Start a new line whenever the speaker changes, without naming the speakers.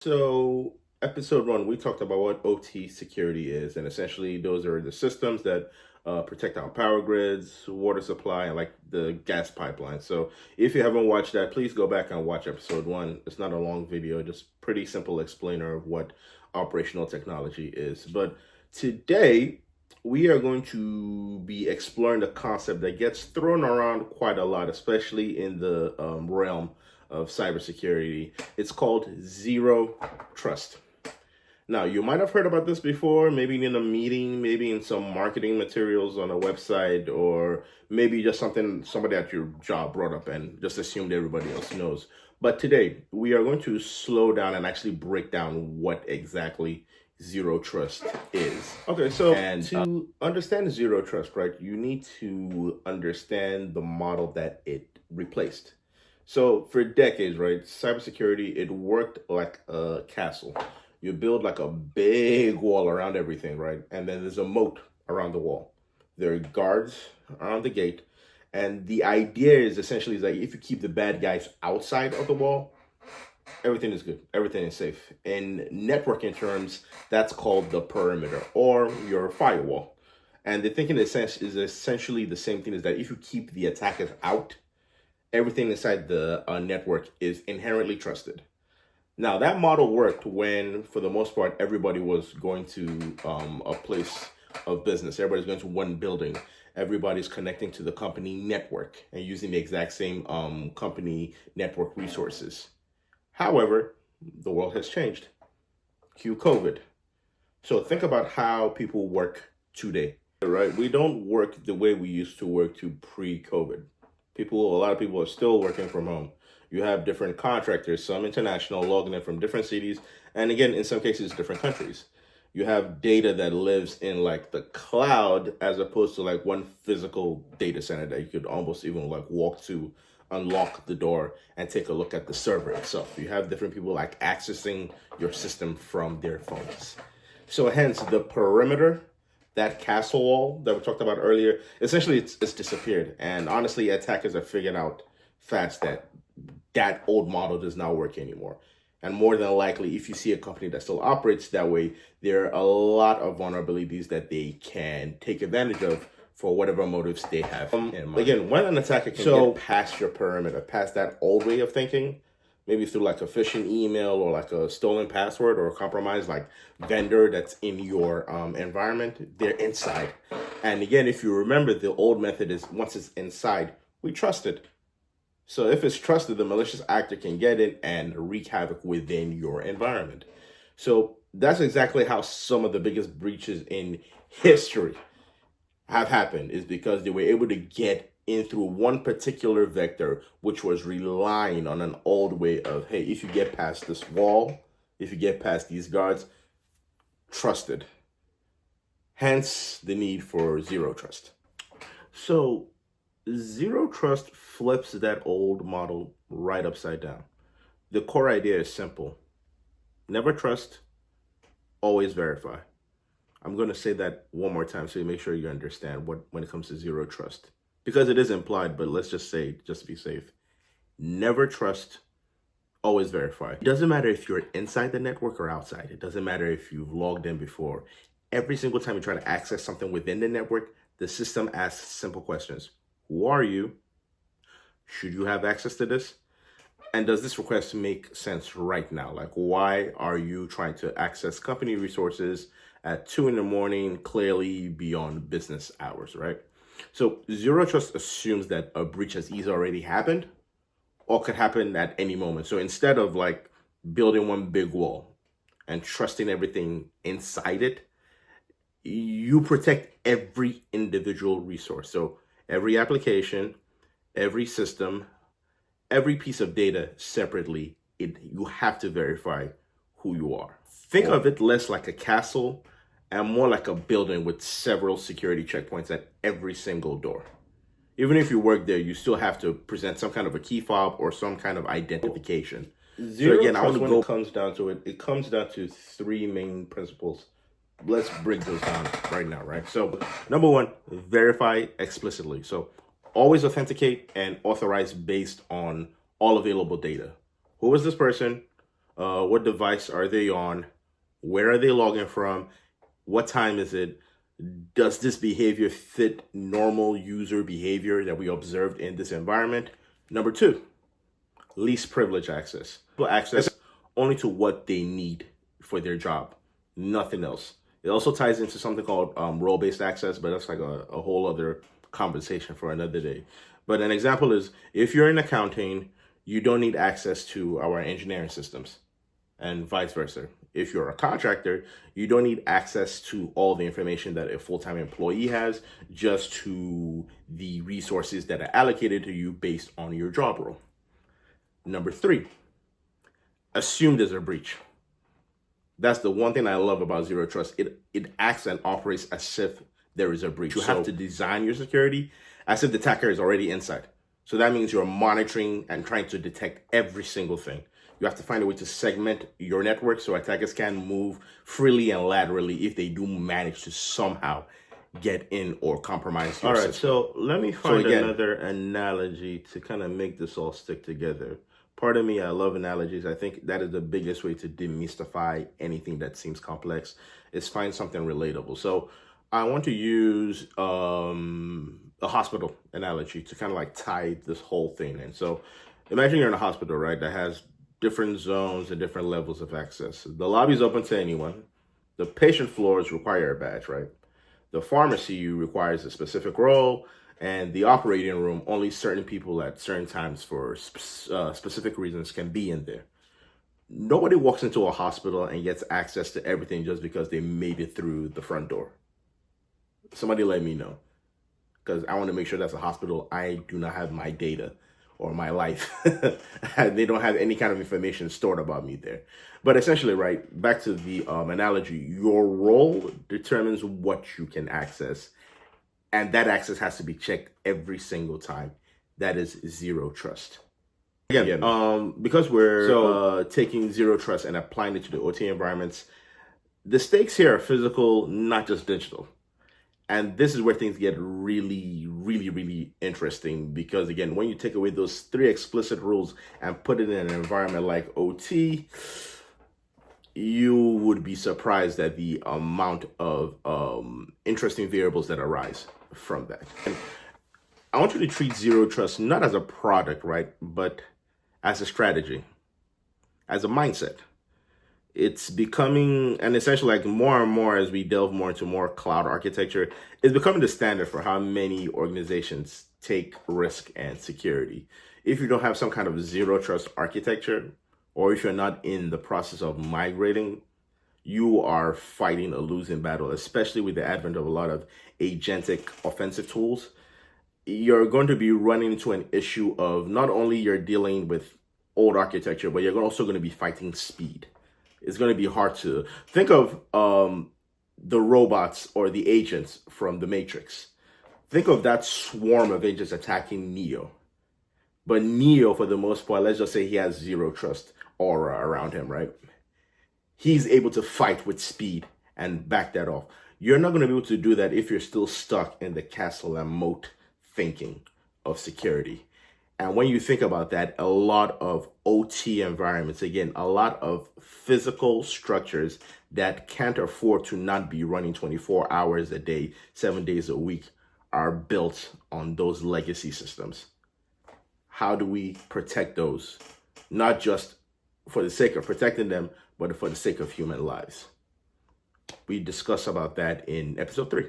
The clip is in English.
So, episode one, we talked about what OT security is, and essentially, those are the systems that protect our power grids, water supply, and like the gas pipeline. So, if you haven't watched that, please go back and watch episode one. It's not a long video, just pretty simple explainer of what operational technology is. But today, we are going to be exploring the concept that gets thrown around quite a lot, especially in the realm of cybersecurity. It's called zero trust. Now, you might have heard about this before, maybe in a meeting, maybe in some marketing materials on a website, or maybe just something somebody at your job brought up and just assumed everybody else knows. But today, we are going to slow down and actually break down what exactly zero trust is. Okay, so to understand zero trust, right, you need to understand the model that it replaced. So for decades, right, cybersecurity, it worked like a castle. You build like a big wall around everything, right? And then there's a moat around the wall. There are guards around the gate. And the idea is essentially that if you keep the bad guys outside of the wall, everything is good. Everything is safe. In networking terms, that's called the perimeter or your firewall. And the thinking is essentially the same thing, is that if you keep the attackers out, everything inside the network is inherently trusted. Now, that model worked when, for the most part, everybody was going to a place of business. Everybody's going to one building. Everybody's connecting to the company network and using the exact same company network resources. However, the world has changed. Cue COVID. So think about how people work today, right? We don't work the way we used to work to pre-COVID. A lot of people are still working from home. You have different contractors, some international, logging in from different cities, and again, in some cases, different countries. You have data that lives in like the cloud as opposed to like one physical data center that you could almost even like walk to, unlock the door, and take a look at the server itself. You have different people like accessing your system from their phones. So hence the perimeter, that castle wall that we talked about earlier, essentially it's disappeared. And honestly, attackers have figured out fast that that old model does not work anymore. And more than likely, if you see a company that still operates that way, there are a lot of vulnerabilities that they can take advantage of for whatever motives they have in mind. Again, when an attacker can get past your perimeter, past that old way of thinking, maybe through like a phishing email or like a stolen password or a compromised like vendor that's in your environment, they're inside. And again, if you remember, the old method is once it's inside, we trust it. So if it's trusted, the malicious actor can get it and wreak havoc within your environment. So that's exactly how some of the biggest breaches in history have happened, is because they were able to get in through one particular vector, which was relying on an old way of, hey, if you get past this wall, if you get past these guards, trusted. Hence the need for zero trust. So zero trust flips that old model right upside down. The core idea is simple. Never trust, always verify. I'm going to say that one more time so you make sure you understand what when it comes to zero trust. Because it is implied, but let's just say, just to be safe. Never trust, always verify. It doesn't matter if you're inside the network or outside. It doesn't matter if you've logged in before. Every single time you try to access something within the network, the system asks simple questions. Who are you? Should you have access to this? And does this request make sense right now? Like, why are you trying to access company resources at 2 a.m, clearly beyond business hours, right? So zero trust assumes that a breach has either already happened or could happen at any moment. So instead of like building one big wall and trusting everything inside it, you protect every individual resource. So every application, every system, every piece of data separately, you have to verify who you are. Think of it less like a castle and more like a building with several security checkpoints at every single door. Even if you work there, you still have to present some kind of a key fob or some kind of identification. So again, when it comes down to it, it comes down to three main principles. Let's break those down right now, right? So number one, verify explicitly. So always authenticate and authorize based on all available data. Who is this person? What device are they on? Where are they logging from? What time is it? Does this behavior fit normal user behavior that we observed in this environment? Number two, least privilege access. People access only to what they need for their job, nothing else. It also ties into something called role-based access, but that's like a whole other conversation for another day. But an example is, if you're in accounting, you don't need access to our engineering systems, and vice versa. If you're a contractor, you don't need access to all the information that a full-time employee has, just to the resources that are allocated to you based on your job role. Number three, assume there's a breach. That's the one thing I love about Zero Trust. It acts and operates as if there is a breach. You have to design your security as if the attacker is already inside. So that means you're monitoring and trying to detect every single thing. You have to find a way to segment your network so attackers can move freely and laterally if they do manage to somehow get in or compromise your system. So let me find another analogy to kind of make this all stick together. Pardon me, I love analogies. I think that is the biggest way to demystify anything that seems complex, is find something relatable. So I want to use a hospital analogy to kind of like tie this whole thing in. So imagine you're in a hospital, right, that has different zones and different levels of access. The lobby is open to anyone. The patient floors require a badge, right? The pharmacy requires a specific role, and the operating room, only certain people at certain times for specific reasons can be in there. Nobody walks into a hospital and gets access to everything just because they made it through the front door. Somebody let me know, because I want to make sure that's a hospital I do not have my data or my life. They don't have any kind of information stored about me there. But essentially, right, back to the analogy, your role determines what you can access, and that access has to be checked every single time. That is Zero Trust. Again, because we're taking Zero Trust and applying it to the OT environments, the stakes here are physical, not just digital. And this is where things get really, really, really interesting, because again, when you take away those three explicit rules and put it in an environment like OT, you would be surprised at the amount of interesting variables that arise from that. And I want you to treat Zero Trust not as a product, right, but as a strategy, as a mindset. It's becoming, and essentially, like, more and more as we delve more into more cloud architecture, it's becoming the standard for how many organizations take risk and security. If you don't have some kind of Zero Trust architecture, or if you're not in the process of migrating, you are fighting a losing battle, especially with the advent of a lot of agentic offensive tools. You're going to be running into an issue of not only you're dealing with old architecture, but you're also going to be fighting speed. It's going to be hard to think of the robots or the agents from the Matrix. Think of that swarm of agents attacking Neo. But Neo, for the most part, let's just say he has Zero Trust aura around him, right? He's able to fight with speed and back that off. You're not going to be able to do that if you're still stuck in the castle and moat thinking of security. And when you think about that, a lot of OT environments, again, a lot of physical structures that can't afford to not be running 24 hours a day, 7 days a week, are built on those legacy systems. How do we protect those? Not just for the sake of protecting them, but for the sake of human lives. We discuss about that in episode 3.